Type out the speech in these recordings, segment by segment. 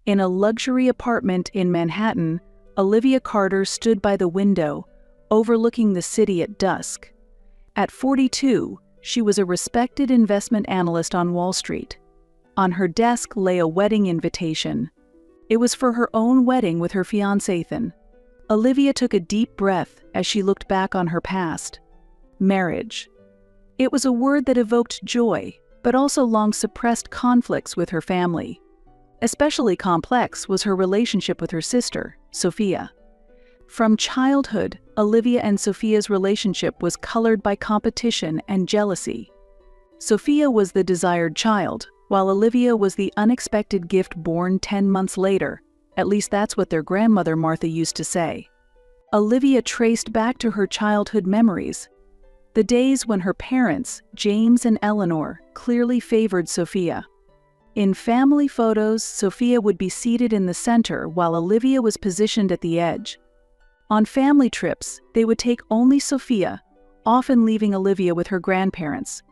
In a luxury apartment in Manhattan, Olivia Carter stood by the window, overlooking the city at dusk. At 42, she was a respected investment analyst on Wall Street. On her desk lay a wedding invitation. It was for her own wedding with her fiancé Ethan. Olivia took a deep breath as she looked back on her past. Marriage. It was a word that evoked joy, but also long-suppressed conflicts with her family. Especially complex was her relationship with her sister, Sophia. From childhood, Olivia and Sophia's relationship was colored by competition and jealousy. Sophia was the desired child, while Olivia was the unexpected gift born 10 months later. At least that's what their grandmother Martha used to say. Olivia traced back to her childhood memories, the days when her parents, James and Eleanor, clearly favored Sophia. In family photos, Sophia would be seated in the center while Olivia was positioned at the edge. On family trips, they would take only Sophia, often leaving Olivia with her grandparents.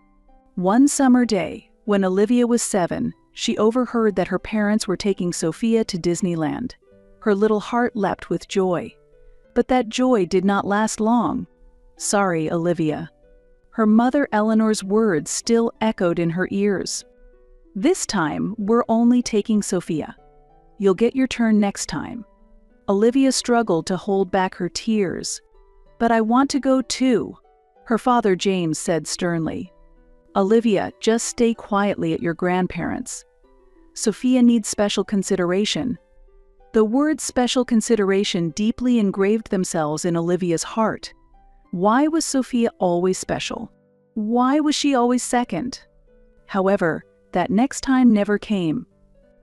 One summer day, when Olivia was 7, she overheard that her parents were taking Sophia to Disneyland. Her little heart leapt with joy. But that joy did not last long. "Sorry, Olivia." Her mother Eleanor's words still echoed in her ears. "This time, we're only taking Sophia. You'll get your turn next time." Olivia struggled to hold back her tears. "But I want to go too," her father James said sternly. "Olivia, just stay quietly at your grandparents'. Sophia needs special consideration." The words special consideration deeply engraved themselves in Olivia's heart. Why was Sophia always special? Why was she always second? However, that next time never came.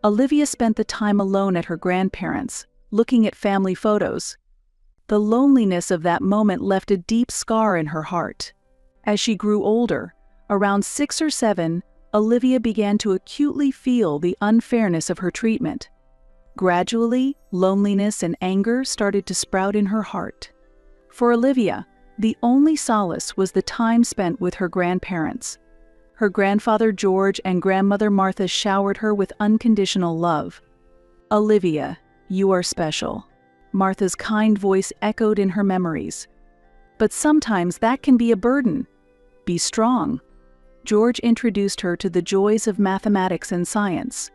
Olivia spent the time alone at her grandparents', looking at family photos. The loneliness of that moment left a deep scar in her heart. As she grew older, around 6 or 7, Olivia began to acutely feel the unfairness of her treatment. Gradually, loneliness and anger started to sprout in her heart. For Olivia, the only solace was the time spent with her grandparents. Her grandfather George and grandmother Martha showered her with unconditional love. "Olivia, you are special." Martha's kind voice echoed in her memories. "But sometimes that can be a burden. Be strong." George introduced her to the joys of mathematics and science.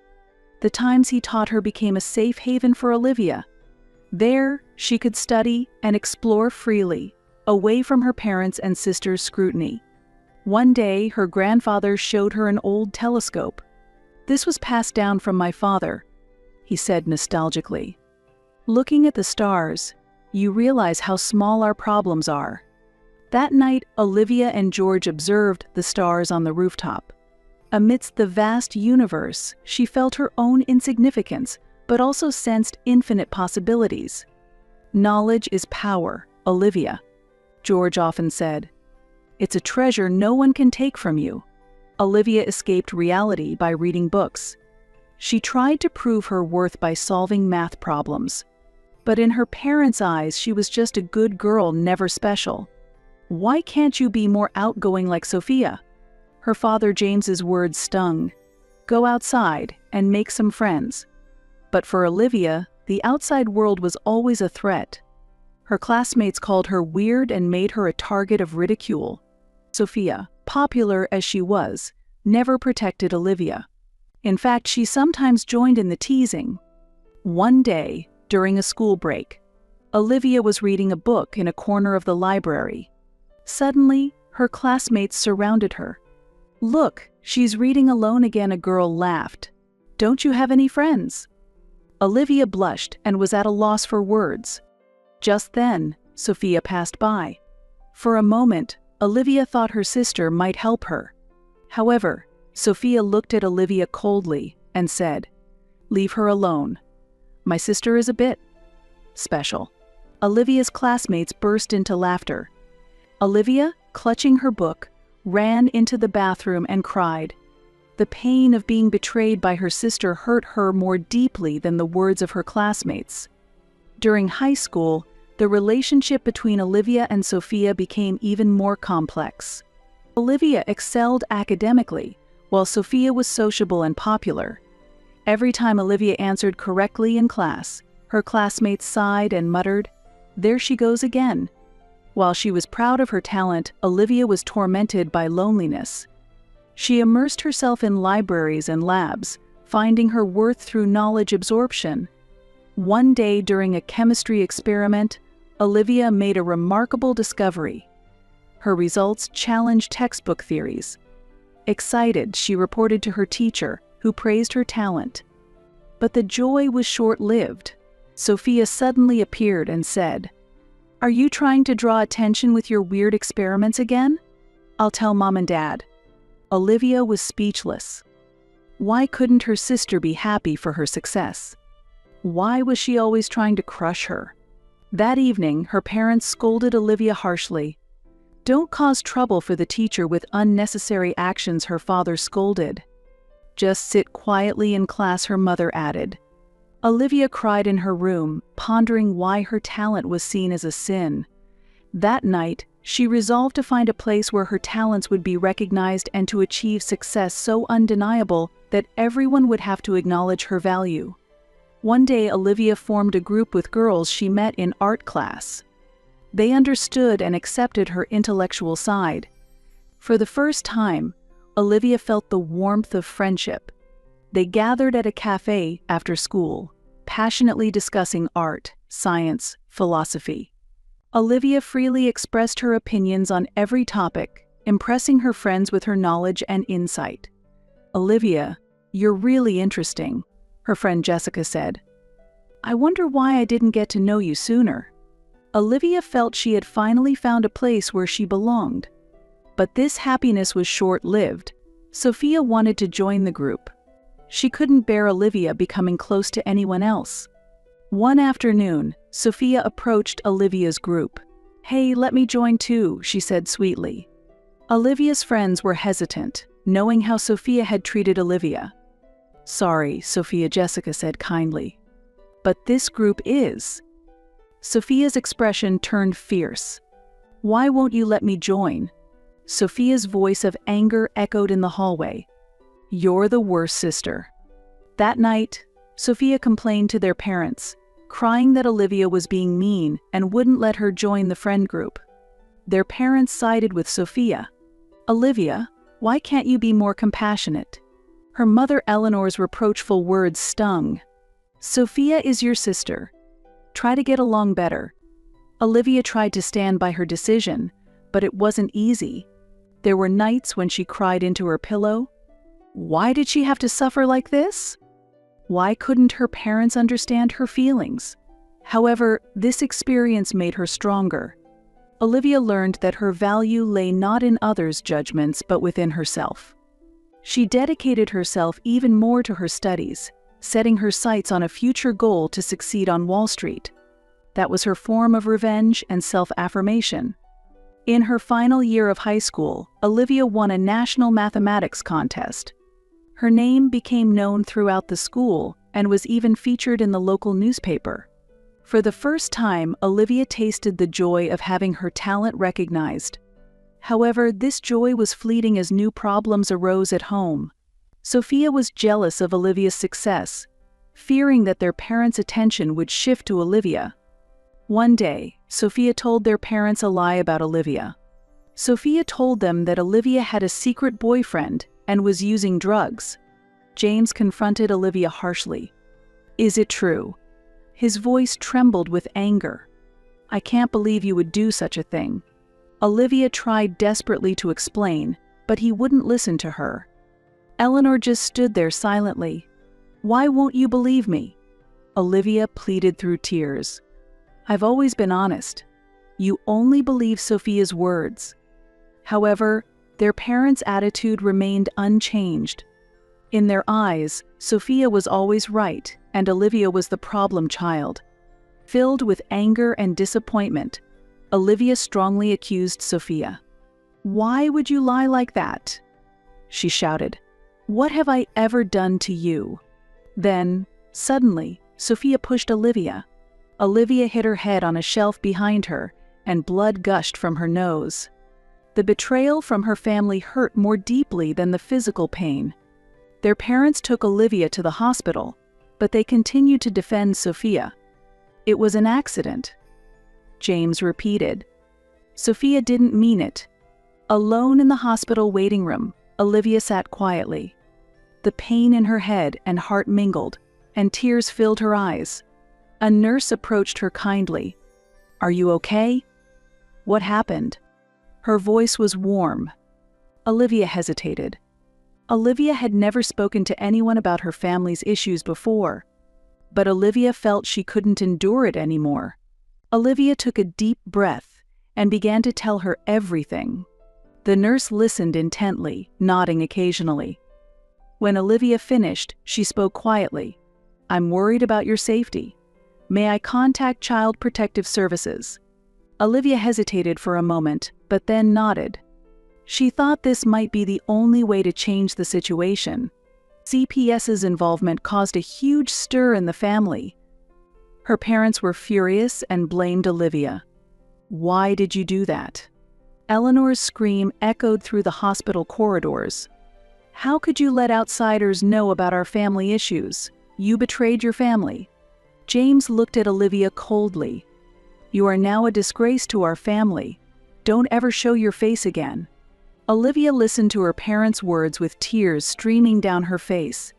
The times he taught her became a safe haven for Olivia. There, she could study and explore freely, away from her parents' and sisters' scrutiny. One day, her grandfather showed her an old telescope. "This was passed down from my father," he said nostalgically. "Looking at the stars, you realize how small our problems are." That night, Olivia and George observed the stars on the rooftop. Amidst the vast universe, she felt her own insignificance, but also sensed infinite possibilities. "Knowledge is power, Olivia," George often said. "It's a treasure no one can take from you." Olivia escaped reality by reading books. She tried to prove her worth by solving math problems. But in her parents' eyes, she was just a good girl, never special. "Why can't you be more outgoing like Sophia?" Her father James's words stung. "Go outside and make some friends." But for Olivia, the outside world was always a threat. Her classmates called her weird and made her a target of ridicule. Sophia, popular as she was, never protected Olivia. In fact, she sometimes joined in the teasing. One day, during a school break, Olivia was reading a book in a corner of the library. Suddenly, her classmates surrounded her. "Look, she's reading alone again," a girl laughed. "Don't you have any friends?" Olivia blushed and was at a loss for words. Just then, Sophia passed by. For a moment, Olivia thought her sister might help her. However, Sophia looked at Olivia coldly and said, "Leave her alone. My sister is a bit special." Olivia's classmates burst into laughter. Olivia, clutching her book, ran into the bathroom and cried. The pain of being betrayed by her sister hurt her more deeply than the words of her classmates. During high school, the relationship between Olivia and Sophia became even more complex. Olivia excelled academically, while Sophia was sociable and popular. Every time Olivia answered correctly in class, her classmates sighed and muttered, "There she goes again." While she was proud of her talent, Olivia was tormented by loneliness. She immersed herself in libraries and labs, finding her worth through knowledge absorption. One day during a chemistry experiment, Olivia made a remarkable discovery. Her results challenged textbook theories. Excited, she reported to her teacher, who praised her talent. But the joy was short-lived. Sophia suddenly appeared and said, "Are you trying to draw attention with your weird experiments again? I'll tell Mom and Dad." Olivia was speechless. Why couldn't her sister be happy for her success? Why was she always trying to crush her? That evening, her parents scolded Olivia harshly. "Don't cause trouble for the teacher with unnecessary actions," her father scolded. "Just sit quietly in class," her mother added. Olivia cried in her room, pondering why her talent was seen as a sin. That night, she resolved to find a place where her talents would be recognized and to achieve success so undeniable that everyone would have to acknowledge her value. One day, Olivia formed a group with girls she met in art class. They understood and accepted her intellectual side. For the first time, Olivia felt the warmth of friendship. They gathered at a cafe after school, passionately discussing art, science, philosophy. Olivia freely expressed her opinions on every topic, impressing her friends with her knowledge and insight. "Olivia, you're really interesting," her friend Jessica said. "I wonder why I didn't get to know you sooner." Olivia felt she had finally found a place where she belonged. But this happiness was short-lived. Sophia wanted to join the group. She couldn't bear Olivia becoming close to anyone else. One afternoon, Sophia approached Olivia's group. "Hey, let me join too," she said sweetly. Olivia's friends were hesitant, knowing how Sophia had treated Olivia. "Sorry," Jessica said kindly. "But this group is." Sophia's expression turned fierce. "Why won't you let me join?" Sophia's voice of anger echoed in the hallway. "You're the worst sister." That night, Sophia complained to their parents, crying that Olivia was being mean and wouldn't let her join the friend group. Their parents sided with Sophia. "Olivia, why can't you be more compassionate?" Her mother Eleanor's reproachful words stung. "Sophia is your sister. Try to get along better." Olivia tried to stand by her decision, but it wasn't easy. There were nights when she cried into her pillow. Why did she have to suffer like this? Why couldn't her parents understand her feelings? However, this experience made her stronger. Olivia learned that her value lay not in others' judgments but within herself. She dedicated herself even more to her studies, setting her sights on a future goal to succeed on Wall Street. That was her form of revenge and self-affirmation. In her final year of high school, Olivia won a national mathematics contest. Her name became known throughout the school and was even featured in the local newspaper. For the first time, Olivia tasted the joy of having her talent recognized. However, this joy was fleeting as new problems arose at home. Sophia was jealous of Olivia's success, fearing that their parents' attention would shift to Olivia. One day, Sophia told their parents a lie about Olivia. Sophia told them that Olivia had a secret boyfriend and was using drugs. James confronted Olivia harshly. "Is it true?" His voice trembled with anger. "I can't believe you would do such a thing." Olivia tried desperately to explain, but he wouldn't listen to her. Eleanor just stood there silently. "Why won't you believe me?" Olivia pleaded through tears. "I've always been honest. You only believe Sophia's words." However, their parents' attitude remained unchanged. In their eyes, Sophia was always right, and Olivia was the problem child. Filled with anger and disappointment, Olivia strongly accused Sophia. "Why would you lie like that?" she shouted. "What have I ever done to you?" Then, suddenly, Sophia pushed Olivia. Olivia hit her head on a shelf behind her, and blood gushed from her nose. The betrayal from her family hurt more deeply than the physical pain. Their parents took Olivia to the hospital, but they continued to defend Sophia. "It was an accident," James repeated. Sophia didn't mean it. Alone in the hospital waiting room, Olivia sat quietly. The pain in her head and heart mingled, and tears filled her eyes. A nurse approached her kindly. "Are you okay? What happened?" Her voice was warm. Olivia hesitated. Olivia had never spoken to anyone about her family's issues before, but Olivia felt she couldn't endure it anymore. Olivia took a deep breath and began to tell her everything. The nurse listened intently, nodding occasionally. When Olivia finished, she spoke quietly. "I'm worried about your safety. May I contact Child Protective Services?" Olivia hesitated for a moment, but then nodded. She thought this might be the only way to change the situation. CPS's involvement caused a huge stir in the family. Her parents were furious and blamed Olivia. "Why did you do that?" Eleanor's scream echoed through the hospital corridors. "How could you let outsiders know about our family issues? You betrayed your family." James looked at Olivia coldly. "You are now a disgrace to our family. Don't ever show your face again." Olivia listened to her parents' words with tears streaming down her face.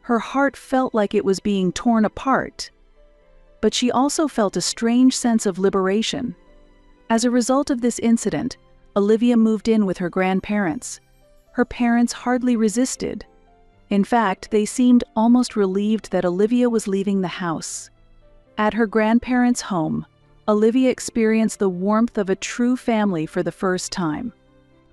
Her heart felt like it was being torn apart. But she also felt a strange sense of liberation. As a result of this incident, Olivia moved in with her grandparents. Her parents hardly resisted. In fact, they seemed almost relieved that Olivia was leaving the house. At her grandparents' home, Olivia experienced the warmth of a true family for the first time.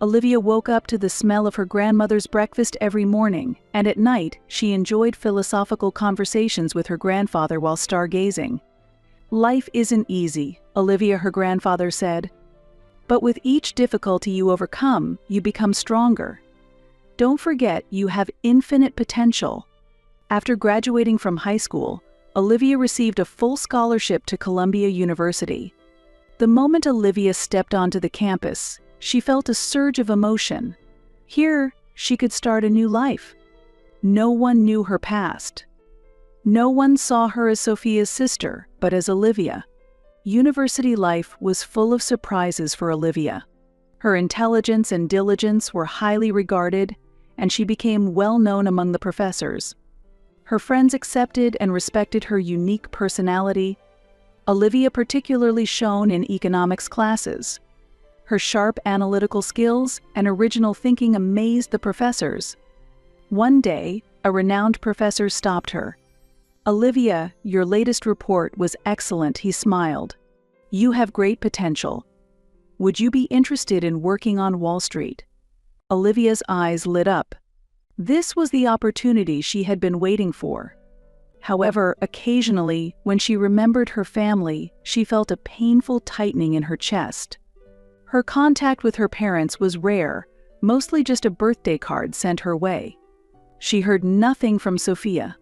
Olivia woke up to the smell of her grandmother's breakfast every morning, and at night she enjoyed philosophical conversations with her grandfather while stargazing. "Life isn't easy," Olivia, her grandfather, said. "But with each difficulty you overcome, you become stronger. Don't forget you have infinite potential." After graduating from high school, Olivia received a full scholarship to Columbia University. The moment Olivia stepped onto the campus, she felt a surge of emotion. Here, she could start a new life. No one knew her past. No one saw her as Sophia's sister, but as Olivia. University life was full of surprises for Olivia. Her intelligence and diligence were highly regarded, and she became well known among the professors. Her friends accepted and respected her unique personality. Olivia particularly shone in economics classes. Her sharp analytical skills and original thinking amazed the professors. One day, a renowned professor stopped her. "Olivia, your latest report was excellent," he smiled. "You have great potential. Would you be interested in working on Wall Street?" Olivia's eyes lit up. This was the opportunity she had been waiting for. However, occasionally, when she remembered her family, she felt a painful tightening in her chest. Her contact with her parents was rare, mostly just a birthday card sent her way. She heard nothing from Sophia.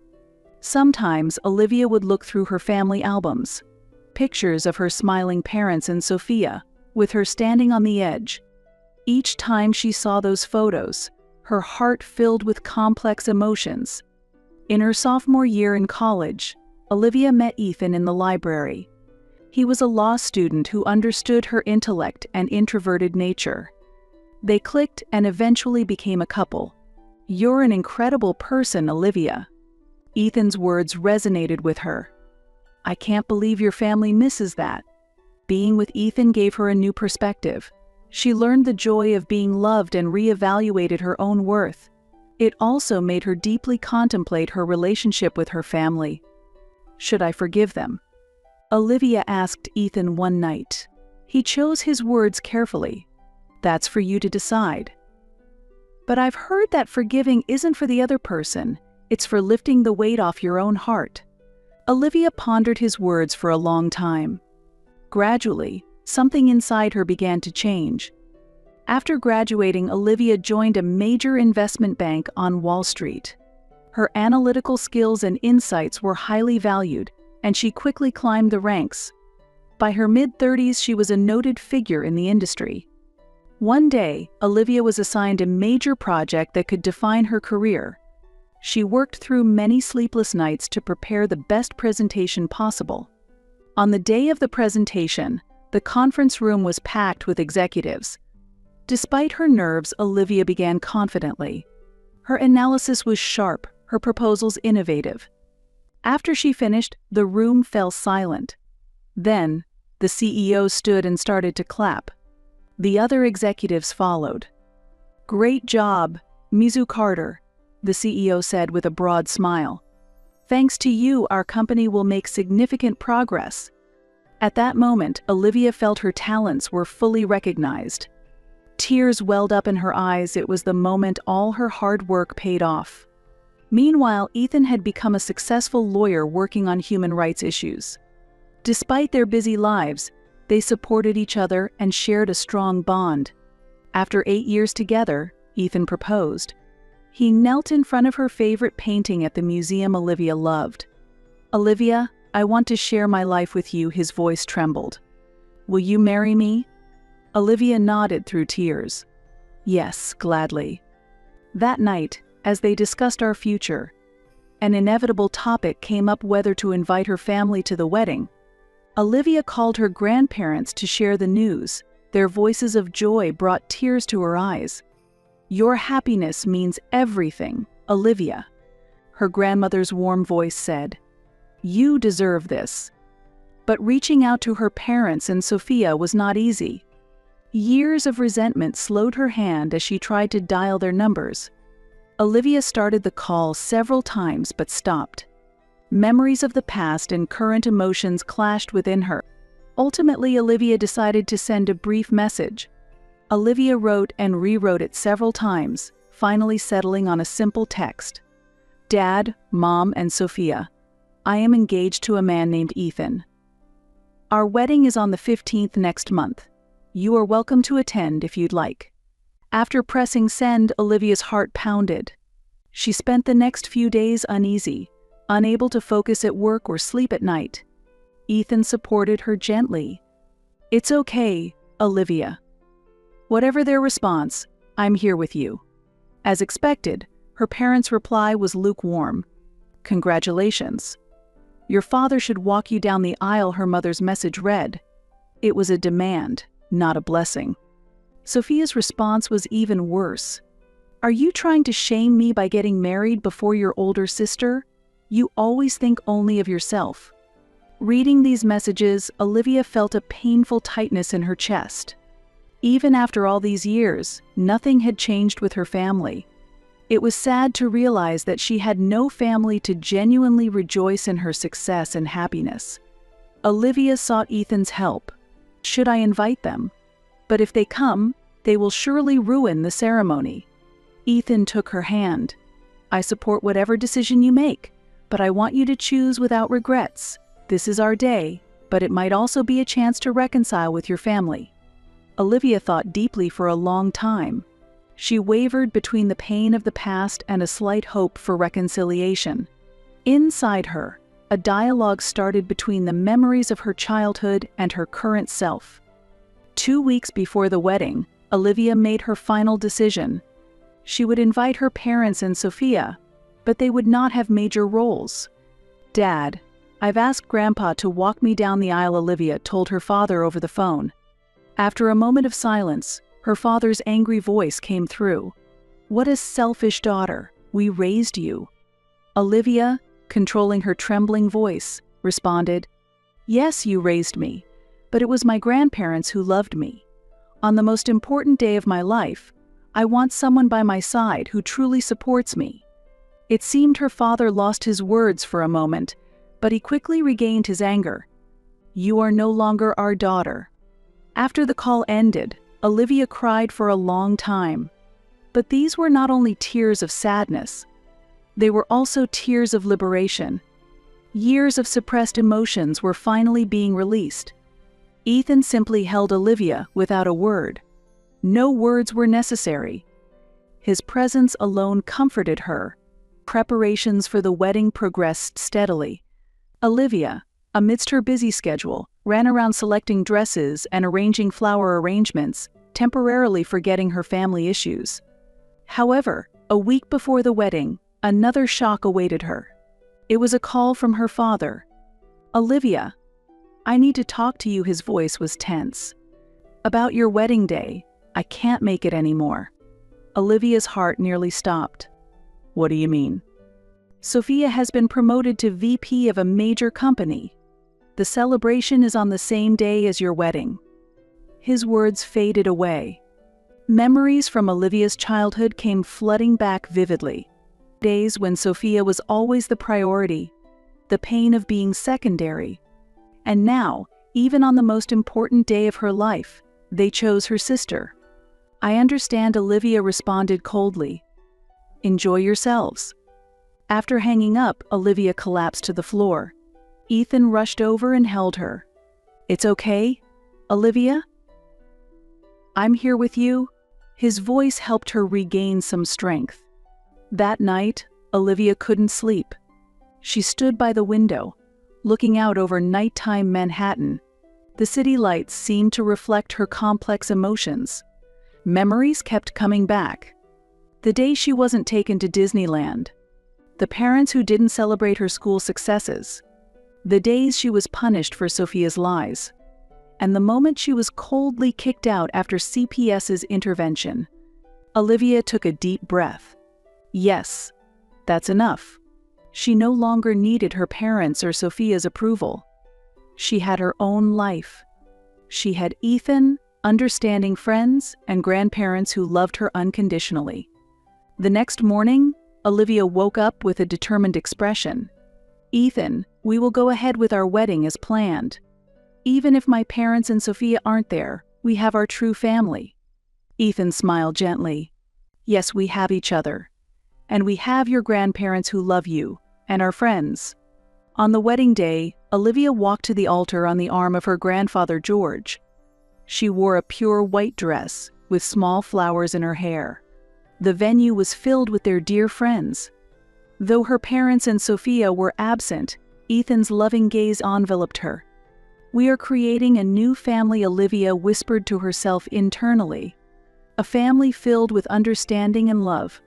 Sometimes Olivia would look through her family albums, pictures of her smiling parents and Sophia, with her standing on the edge. Each time she saw those photos, her heart filled with complex emotions. In her sophomore year in college, Olivia met Ethan in the library. He was a law student who understood her intellect and introverted nature. They clicked and eventually became a couple. "You're an incredible person, Olivia." Ethan's words resonated with her. "I can't believe your family misses that." Being with Ethan gave her a new perspective. She learned the joy of being loved and reevaluated her own worth. It also made her deeply contemplate her relationship with her family. "Should I forgive them?" Olivia asked Ethan one night. He chose his words carefully. "That's for you to decide." "But I've heard that forgiving isn't for the other person, it's for lifting the weight off your own heart." Olivia pondered his words for a long time. Gradually, something inside her began to change. After graduating, Olivia joined a major investment bank on Wall Street. Her analytical skills and insights were highly valued, and she quickly climbed the ranks. By her mid-30s, she was a noted figure in the industry. One day, Olivia was assigned a major project that could define her career. She worked through many sleepless nights to prepare the best presentation possible. On the day of the presentation, the conference room was packed with executives. Despite her nerves, Olivia began confidently. Her analysis was sharp, her proposals innovative. After she finished, the room fell silent. Then, the CEO stood and started to clap. The other executives followed. "Great job, Ms. Carter," the CEO said with a broad smile. "Thanks to you, our company will make significant progress." At that moment, Olivia felt her talents were fully recognized. Tears welled up in her eyes. It was the moment all her hard work paid off. Meanwhile, Ethan had become a successful lawyer working on human rights issues. Despite their busy lives, they supported each other and shared a strong bond. After 8 years together, Ethan proposed. He knelt in front of her favorite painting at the museum Olivia loved. "Olivia, I want to share my life with you," his voice trembled. "Will you marry me?" Olivia nodded through tears. "Yes, gladly." That night, as they discussed our future, an inevitable topic came up: whether to invite her family to the wedding. Olivia called her grandparents to share the news. Their voices of joy brought tears to her eyes. "Your happiness means everything, Olivia," her grandmother's warm voice said. "You deserve this." But reaching out to her parents and Sophia was not easy. Years of resentment slowed her hand as she tried to dial their numbers. Olivia started the call several times but stopped. Memories of the past and current emotions clashed within her. Ultimately, Olivia decided to send a brief message. Olivia wrote and rewrote it several times, finally settling on a simple text. "Dad, Mom, and Sophia, I am engaged to a man named Ethan. Our wedding is on the 15th next month. You are welcome to attend if you'd like." After pressing send, Olivia's heart pounded. She spent the next few days uneasy, unable to focus at work or sleep at night. Ethan supported her gently. "It's okay, Olivia. Whatever their response, I'm here with you." As expected, her parents' reply was lukewarm. "Congratulations. Your father should walk you down the aisle," her mother's message read. It was a demand, not a blessing. Sophia's response was even worse. "Are you trying to shame me by getting married before your older sister? You always think only of yourself." Reading these messages, Olivia felt a painful tightness in her chest. Even after all these years, nothing had changed with her family. It was sad to realize that she had no family to genuinely rejoice in her success and happiness. Olivia sought Ethan's help. "Should I invite them? But if they come, they will surely ruin the ceremony." Ethan took her hand. "I support whatever decision you make, but I want you to choose without regrets. This is our day, but it might also be a chance to reconcile with your family." Olivia thought deeply for a long time. She wavered between the pain of the past and a slight hope for reconciliation. Inside her, a dialogue started between the memories of her childhood and her current self. 2 weeks before the wedding, Olivia made her final decision. She would invite her parents and Sophia, but they would not have major roles. "Dad, I've asked Grandpa to walk me down the aisle," Olivia told her father over the phone. After a moment of silence, her father's angry voice came through. "What a selfish daughter. We raised you." Olivia, controlling her trembling voice, responded, "Yes, you raised me, but it was my grandparents who loved me. On the most important day of my life, I want someone by my side who truly supports me." It seemed her father lost his words for a moment, but he quickly regained his anger. "You are no longer our daughter." After the call ended, Olivia cried for a long time. But these were not only tears of sadness. They were also tears of liberation. Years of suppressed emotions were finally being released. Ethan simply held Olivia without a word. No words were necessary. His presence alone comforted her. Preparations for the wedding progressed steadily. Olivia, amidst her busy schedule, ran around selecting dresses and arranging flower arrangements, temporarily forgetting her family issues. However, a week before the wedding, Another shock awaited her. It was a call from her father. "Olivia, I need to talk to you." His voice was tense. "About your wedding day. I can't make it anymore." Olivia's heart nearly stopped. "What do you mean?" "Sophia has been promoted to VP of a major company. The celebration is on the same day as your wedding." His words faded away. Memories from Olivia's childhood came flooding back vividly. Days when Sophia was always the priority, the pain of being secondary. And now, even on the most important day of her life, they chose her sister. "I understand," Olivia responded coldly. "Enjoy yourselves." After hanging up, Olivia collapsed to the floor. Ethan rushed over and held her. "It's okay, Olivia? I'm here with you." His voice helped her regain some strength. That night, Olivia couldn't sleep. She stood by the window, looking out over nighttime Manhattan. The city lights seemed to reflect her complex emotions. Memories kept coming back. The day she wasn't taken to Disneyland. The parents who didn't celebrate her school successes. The days she was punished for Sophia's lies. And the moment she was coldly kicked out after CPS's intervention. Olivia took a deep breath. Yes, that's enough. She no longer needed her parents' or Sophia's approval. She had her own life. She had Ethan, understanding friends, and grandparents who loved her unconditionally. The next morning, Olivia woke up with a determined expression. "Ethan, we will go ahead with our wedding as planned. Even if my parents and Sophia aren't there, we have our true family." Ethan smiled gently. "Yes, we have each other. And we have your grandparents who love you, and our friends." On the wedding day, Olivia walked to the altar on the arm of her grandfather George. She wore a pure white dress, with small flowers in her hair. The venue was filled with their dear friends. Though her parents and Sophia were absent, Ethan's loving gaze enveloped her. "We are creating a new family," Olivia whispered to herself internally. "A family filled with understanding and love."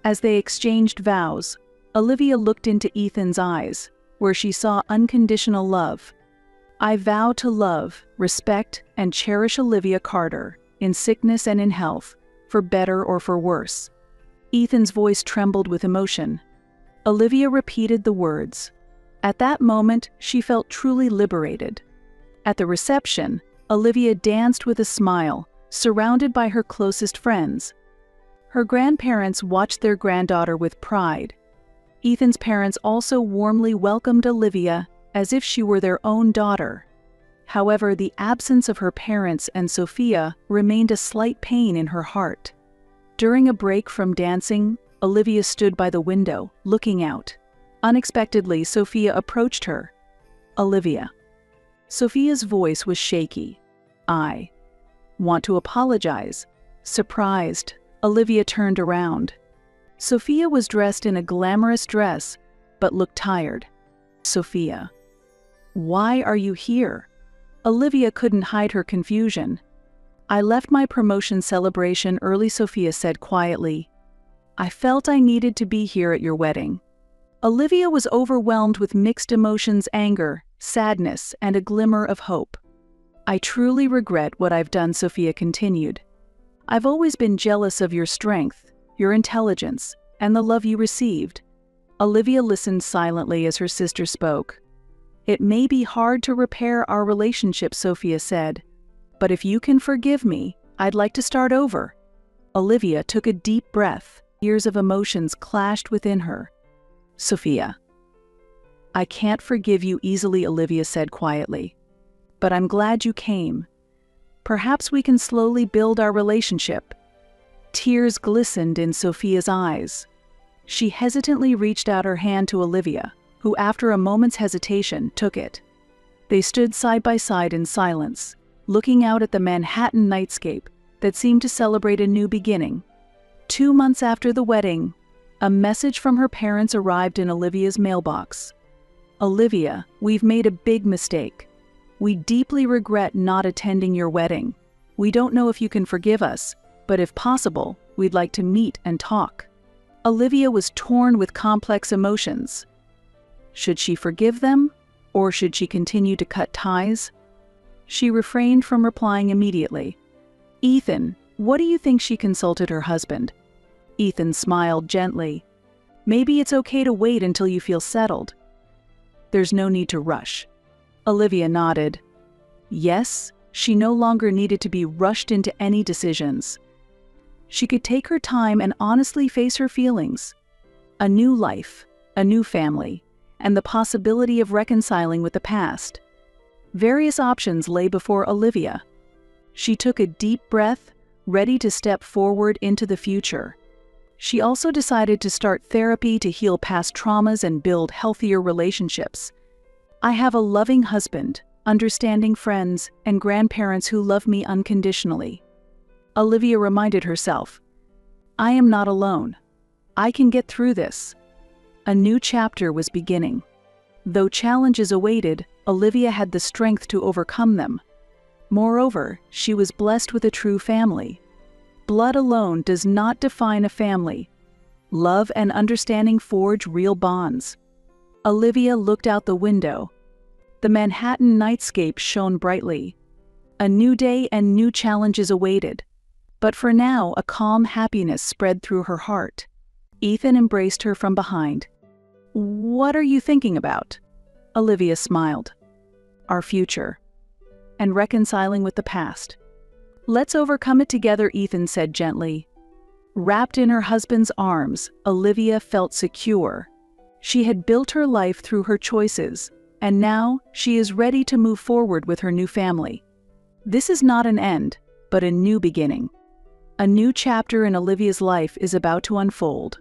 As they exchanged vows, Olivia looked into Ethan's eyes, where she saw unconditional love. "I vow to love, respect, and cherish Olivia Carter, in sickness and in health, for better or for worse." Ethan's voice trembled with emotion. Olivia repeated the words. At that moment, she felt truly liberated. At the reception, Olivia danced with a smile, surrounded by her closest friends. Her grandparents watched their granddaughter with pride. Ethan's parents also warmly welcomed Olivia as if she were their own daughter. However, the absence of her parents and Sophia remained a slight pain in her heart. During a break from dancing, Olivia stood by the window, looking out. Unexpectedly, Sophia approached her. "Olivia." Sophia's voice was shaky. "I want to apologize." Surprised, Olivia turned around. Sophia was dressed in a glamorous dress, but looked tired. "Sophia, why are you here?" Olivia couldn't hide her confusion. "I left my promotion celebration early," Sophia said quietly. "I felt I needed to be here at your wedding." Olivia was overwhelmed with mixed emotions: anger, sadness, and a glimmer of hope. "I truly regret what I've done," Sophia continued. "I've always been jealous of your strength, your intelligence, and the love you received." Olivia listened silently as her sister spoke. "It may be hard to repair our relationship," Sophia said, "but if you can forgive me, I'd like to start over." Olivia took a deep breath. Years of emotions clashed within her. "Sophia, I can't forgive you easily," Olivia said quietly. "But I'm glad you came. Perhaps we can slowly build our relationship." Tears glistened in Sophia's eyes. She hesitantly reached out her hand to Olivia, who after a moment's hesitation took it. They stood side by side in silence, looking out at the Manhattan nightscape that seemed to celebrate a new beginning. 2 months after the wedding, a message from her parents arrived in Olivia's mailbox. "Olivia, we've made a big mistake. We deeply regret not attending your wedding. We don't know if you can forgive us, but if possible, we'd like to meet and talk." Olivia was torn with complex emotions. Should she forgive them, or should she continue to cut ties? She refrained from replying immediately. "Ethan, what do you think?" She consulted her husband. Ethan smiled gently. "Maybe it's okay to wait until you feel settled. There's no need to rush." Olivia nodded. Yes, she no longer needed to be rushed into any decisions. She could take her time and honestly face her feelings. A new life, a new family, and the possibility of reconciling with the past. Various options lay before Olivia. She took a deep breath, ready to step forward into the future. She also decided to start therapy to heal past traumas and build healthier relationships. "I have a loving husband, understanding friends, and grandparents who love me unconditionally." Olivia reminded herself, "I am not alone. I can get through this." A new chapter was beginning. Though challenges awaited, Olivia had the strength to overcome them. Moreover, she was blessed with a true family. Blood alone does not define a family. Love and understanding forge real bonds. Olivia looked out the window. The Manhattan nightscape shone brightly. A new day and new challenges awaited. But for now, a calm happiness spread through her heart. Ethan embraced her from behind. "What are you thinking about?" Olivia smiled. "Our future. And reconciling with the past." "Let's overcome it together," Ethan said gently. Wrapped in her husband's arms, Olivia felt secure. She had built her life through her choices, and now she is ready to move forward with her new family. This is not an end, but a new beginning. A new chapter in Olivia's life is about to unfold.